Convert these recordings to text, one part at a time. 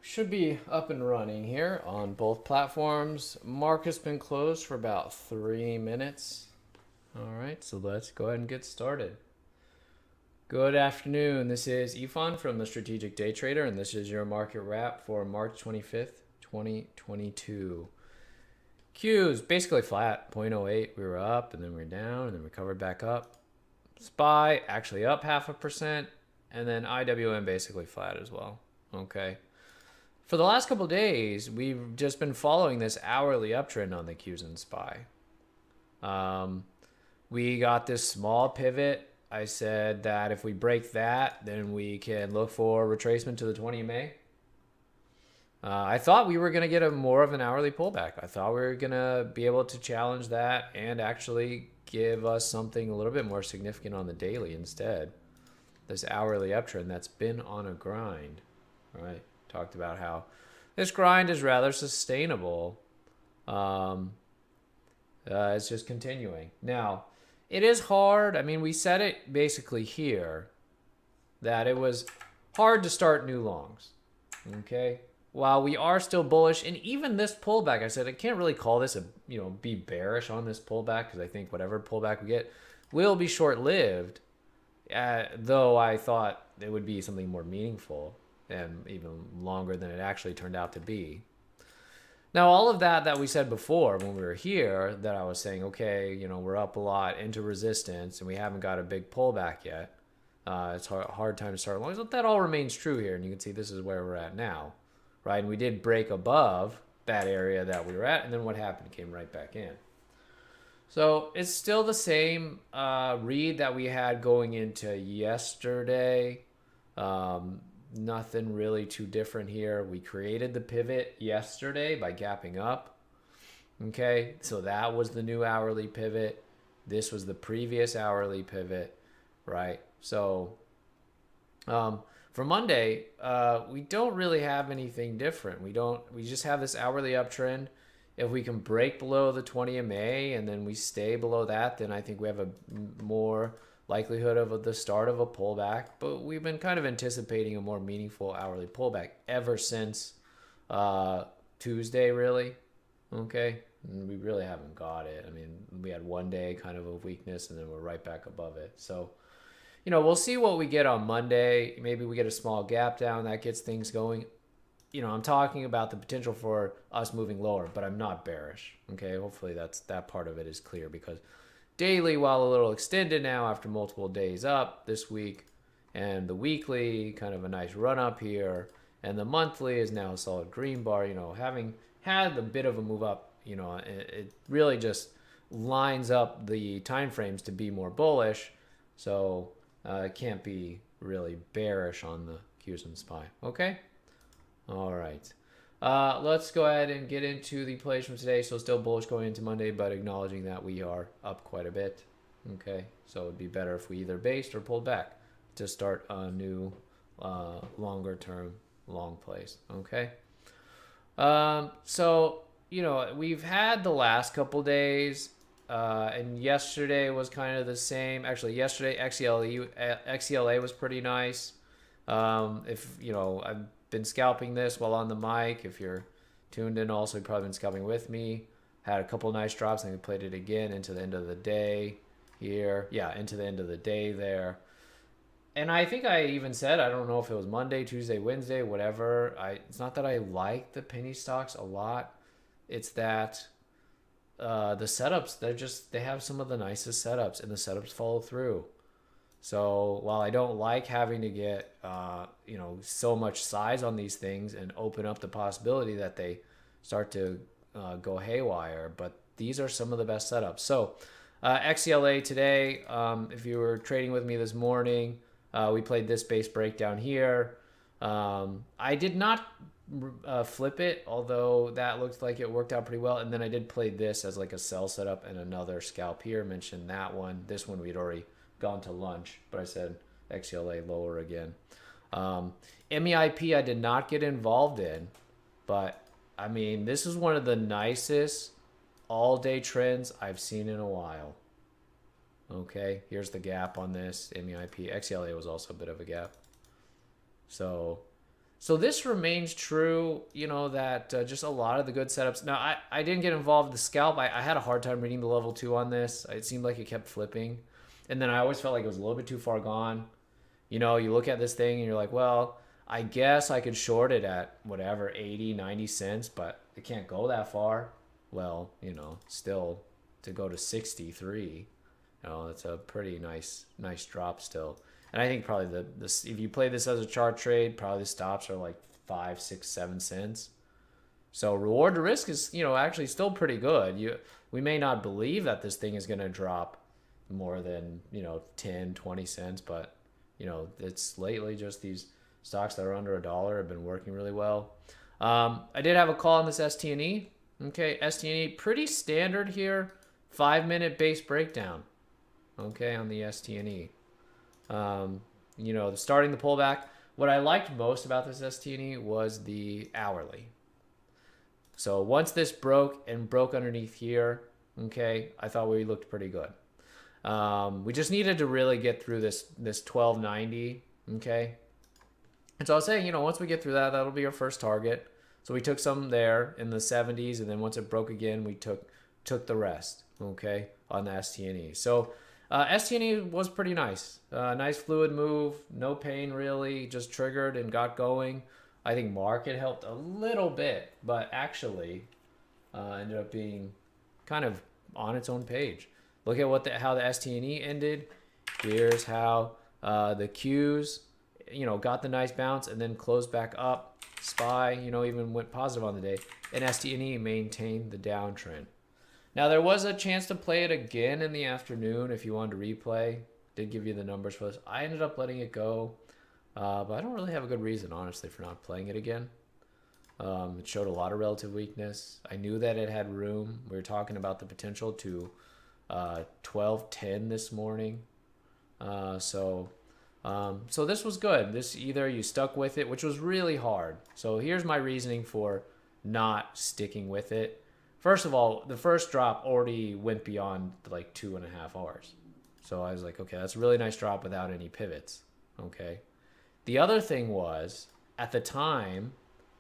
Should be up and running here on both platforms. Mark has been closed for about 3 minutes. All right, so let's go ahead and get started. Good afternoon. This is Ifan from the Strategic Day Trader, and this is your market wrap for March 25th, 2022. Qs basically flat, 0.08. We were up, and then we were down, and then recovered back up. SPY actually up 0.5%, and then IWM basically flat as well. Okay. For the last couple of days, we've just been following this hourly uptrend on the Qs and SPY. We got this small pivot. I said that if we break that, then we can look for retracement to the 20 MA. I thought we were going to get a more of an hourly pullback. I thought we were going to be able to challenge that and actually give us something a little bit more significant on the daily instead. This hourly uptrend that's been on a grind, right? Talked about how this grind is rather sustainable. It's just continuing. Now, it is hard. I mean, we said it basically here that it was hard to start new longs. Okay. While we are still bullish, and even this pullback, I said I can't really call this be bearish on this pullback because I think whatever pullback we get will be short-lived. Though I thought it would be something more meaningful and even longer than it actually turned out to be. Now, all of that we said before when we were here, that I was saying, okay, we're up a lot into resistance and we haven't got a big pullback yet. It's a hard time to start long. So that all remains true here. And you can see this is where we're at now, right? And we did break above that area that we were at. And then what happened? Came right back in. So it's still the same read that we had going into yesterday. Nothing really too different here. We created the pivot yesterday by gapping up. Okay, so that was the new hourly pivot. This was the previous hourly pivot, right? So for Monday, we don't really have anything different. We just have this hourly uptrend. If we can break below the 20 MA and then we stay below that, then I think we have a more likelihood of the start of a pullback. But we've been kind of anticipating a more meaningful hourly pullback ever since Tuesday, really. Okay, and we really haven't got it. I mean, we had one day kind of a weakness and then we're right back above it. So, we'll see what we get on Monday. Maybe we get a small gap down that gets things going. I'm talking about the potential for us moving lower, but I'm not bearish. Okay, hopefully that part of it is clear, because daily, while a little extended now after multiple days up this week, and the weekly kind of a nice run up here, and the monthly is now a solid green bar. Having had a bit of a move up, it really just lines up the time frames to be more bullish. So it can't be really bearish on the Qs and SPY. Okay. All right. Let's go ahead and get into the plays from today. So still bullish going into Monday, but acknowledging that we are up quite a bit. Okay, so it'd be better if we either based or pulled back to start a new longer term long plays. Okay. So we've had the last couple days, and yesterday was kind of the same. Actually, yesterday XELA was pretty nice. I've been scalping this while on the mic. If you're tuned in, also, you've probably been scalping with me. Had a couple nice drops, and we played it again into the end of the day here. Yeah, into the end of the day there. And I think I even said, I don't know if it was Monday, Tuesday, Wednesday, whatever. It's not that I like the penny stocks a lot. It's that the setups, they have some of the nicest setups, and the setups follow through. So while I don't like having to get so much size on these things and open up the possibility that they start to go haywire, but these are some of the best setups. So XCLA today, if you were trading with me this morning, we played this base breakdown here. I did not flip it, although that looked like it worked out pretty well. And then I did play this as like a sell setup and another scalp here. Mentioned that one. This one we'd already gone to lunch, but I said XCLA lower again. MEIP I did not get involved in, but I mean, this is one of the nicest all-day trends I've seen in a while. Okay, here's the gap on this MEIP. XCLA was also a bit of a gap. So So this remains true, you know, that just a lot of the good setups. Now, I didn't get involved with the scalp. I had a hard time reading the level 2 on this. It seemed like it kept flipping. And then I always felt like it was a little bit too far gone. You know, you look at this thing and you're like, well, I guess I could short it at whatever, 80, 90 cents, but it can't go that far. Well, you know, still to go to 63, you know, it's a pretty nice drop still. And I think probably this if you play this as a chart trade, probably the stops are like 5, 6, 7 cents. So reward to risk is, you know, actually still pretty good. We may not believe that this thing is going to drop more than, you know, 10, 20 cents, but you know, it's lately just these stocks that are under $1 have been working really well. I did have a call on this STNE. Okay, STNE pretty standard here. 5-minute base breakdown. Okay, on the STNE. You know, starting the pullback. What I liked most about this STNE was the hourly. So once this broke underneath here, okay, I thought we looked pretty good. We just needed to really get through this 1290, okay? And so I was saying, you know, once we get through that, that'll be our first target. So we took some there in the 70s, and then once it broke again, we took the rest, okay, on the STNE. So STNE was pretty nice. Nice fluid move, no pain really, just triggered and got going. I think market helped a little bit, but actually ended up being kind of on its own page. Look at how the STNE ended. Here's how the Qs, you know, got the nice bounce and then closed back up. SPY, you know, even went positive on the day, and STNE maintained the downtrend. Now there was a chance to play it again in the afternoon if you wanted to replay. Did give you the numbers for this. I ended up letting it go, but I don't really have a good reason, honestly, for not playing it again. It showed a lot of relative weakness. I knew that it had room. We were talking about the potential to 12.10 this morning. So this was good. This either you stuck with it, which was really hard. So here's my reasoning for not sticking with it. First of all, the first drop already went beyond like 2.5 hours. So I was like, okay, that's a really nice drop without any pivots. Okay. The other thing was, at the time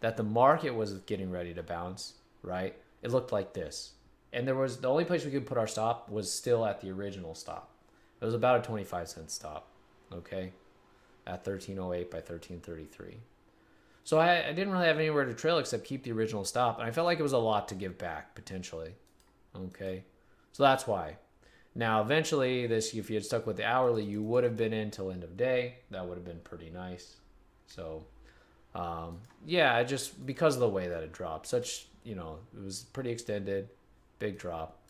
that the market was getting ready to bounce, right? It looked like this. And there was the only place we could put our stop was still at the original stop. It was about a 25-cent stop, okay, at 1308 by 1333. So I didn't really have anywhere to trail except keep the original stop, and I felt like it was a lot to give back potentially, okay. So that's why. Now eventually, this if you had stuck with the hourly, you would have been in till end of day. That would have been pretty nice. So yeah, just because of the way that it dropped, such, you know, it was pretty extended. Big drop.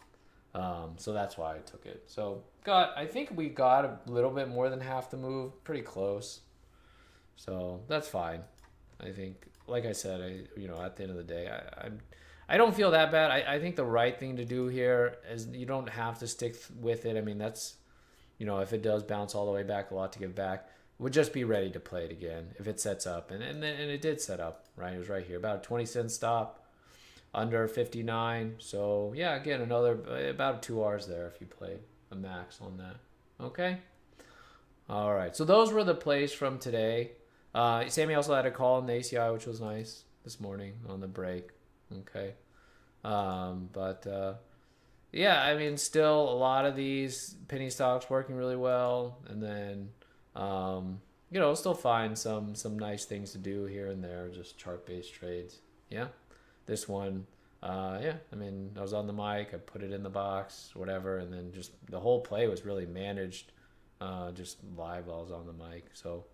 So that's why I took it. So I think we got a little bit more than half the move, pretty close. So that's fine. I think, like I said, you know, at the end of the day, I don't feel that bad. I think the right thing to do here is you don't have to stick with it. I mean, that's, you know, if it does bounce all the way back, a lot to give back. Would just be ready to play it again if it sets up, and it did set up, right? It was right here, about a 20-cent stop. Under 59. So yeah, again, another about 2 hours there if you play a max on that. Okay. All right. So those were the plays from today. Sammy also had a call on the ACI, which was nice this morning on the break. Okay. Yeah, I mean, still a lot of these penny stocks working really well, and then you know, still find some nice things to do here and there, just chart-based trades. Yeah. This one, yeah, I mean, I was on the mic, I put it in the box, whatever, and then just the whole play was really managed just live while I was on the mic. So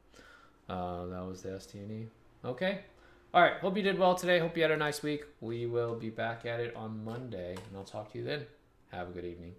that was the STNE. Okay. All right. Hope you did well today. Hope you had a nice week. We will be back at it on Monday, and I'll talk to you then. Have a good evening.